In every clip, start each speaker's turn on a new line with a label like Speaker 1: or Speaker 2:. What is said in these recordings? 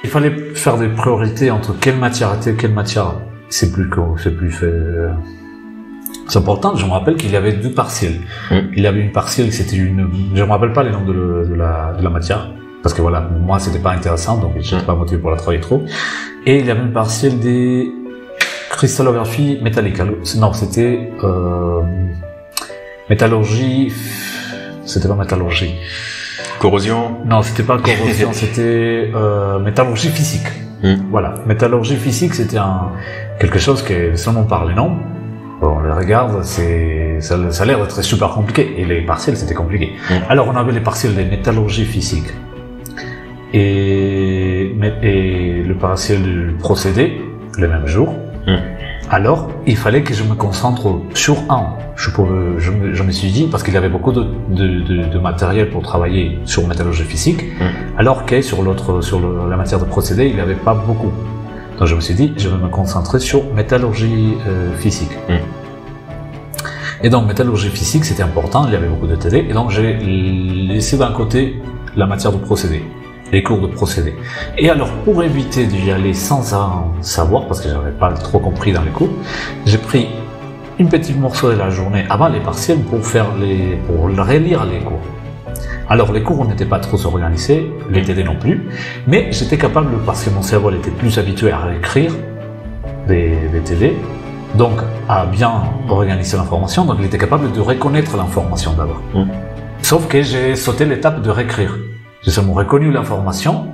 Speaker 1: Il fallait faire des priorités entre quelle matière était quelle matière. C'est important. Je me rappelle qu'il y avait 2 partiels. Il y avait une partielle, je me rappelle pas les noms de la matière. Parce que voilà, moi c'était pas intéressant, donc je n'étais pas motivé pour la travailler trop. Et il y avait une partielle des cristallographie métallique. Non, c'était métallurgie. C'était pas métallurgie.
Speaker 2: Corrosion?
Speaker 1: Non, c'était pas corrosion, c'était métallurgie physique. Voilà, métallurgie physique, c'était quelque chose que seulement par les noms, on les regarde, ça a l'air d'être super compliqué. Et les partiels, c'était compliqué. Alors, on avait les partiels de métallurgie physique et le partiel du procédé le même jour. Alors, il fallait que je me concentre sur un. Je me suis dit, parce qu'il y avait beaucoup de matériel pour travailler sur métallurgie physique, alors que sur la matière de procédé, il n'y avait pas beaucoup. Donc je me suis dit, je vais me concentrer sur métallurgie physique. Et donc, métallurgie physique, c'était important, il y avait beaucoup de TD, et donc j'ai laissé d'un côté la matière de procédé, les cours de procédé. Et alors, pour éviter d'y aller sans en savoir, parce que j'avais pas trop compris dans les cours, j'ai pris une petite morceau de la journée avant les partiels pour relire les cours. Alors, les cours, on n'était pas trop organisés, les TD non plus, mais j'étais capable, parce que mon cerveau était plus habitué à écrire des TD, donc à bien organiser l'information, donc il était capable de reconnaître l'information d'abord. Sauf que j'ai sauté l'étape de réécrire. J'ai seulement reconnu l'information,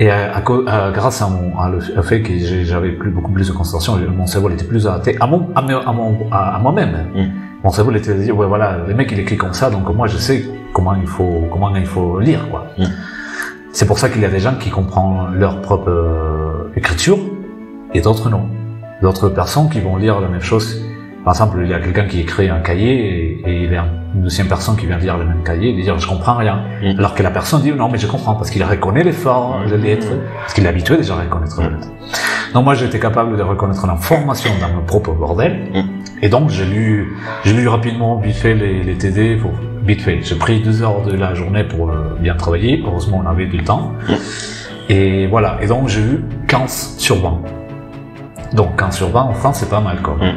Speaker 1: et grâce au fait que j'avais beaucoup plus de concentration, mon cerveau était plus adapté à moi-même. Mon cerveau était dit, ouais, voilà, le mec il écrit comme ça, donc moi je sais comment il faut lire, quoi. C'est pour ça qu'il y a des gens qui comprennent leur propre écriture, et d'autres non. D'autres personnes qui vont lire la même chose. Par exemple, il y a quelqu'un qui écrit un cahier et il y a une deuxième personne qui vient lire le même cahier et dire je comprends rien. Alors que la personne dit non mais je comprends parce qu'il reconnaît les lettres, parce qu'il est habitué déjà à reconnaître les lettres. Donc moi j'étais capable de reconnaître l'information dans mon propre bordel et donc j'ai lu rapidement vite fait les TD vite fait. J'ai pris 2 heures de la journée pour bien travailler. Heureusement on avait du temps. Et voilà. Et donc j'ai eu 15 sur 20. Donc 15 sur 20 en France c'est pas mal quand même.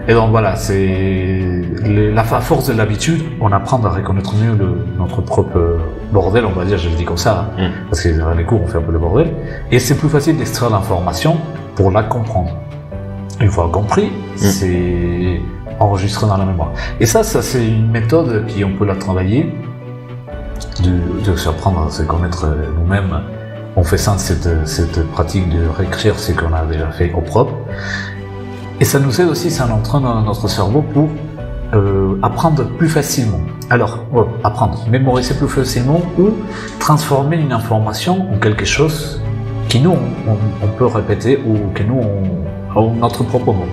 Speaker 1: Et donc voilà, c'est la force de l'habitude, on apprend à reconnaître mieux notre propre bordel, on va dire, je le dis comme ça, parce que dans les cours on fait un peu le bordel, et c'est plus facile d'extraire l'information pour la comprendre. Une fois compris, c'est enregistré dans la mémoire. Et ça c'est une méthode qui on peut la travailler, de s'apprendre à se connaître nous-mêmes. On fait ça, cette pratique de réécrire ce qu'on a déjà fait au propre. Et ça nous aide aussi, ça entraîne notre cerveau pour apprendre plus facilement. Alors, mémoriser plus facilement ou transformer une information en quelque chose qui nous, on peut répéter ou que nous, on notre propre mot.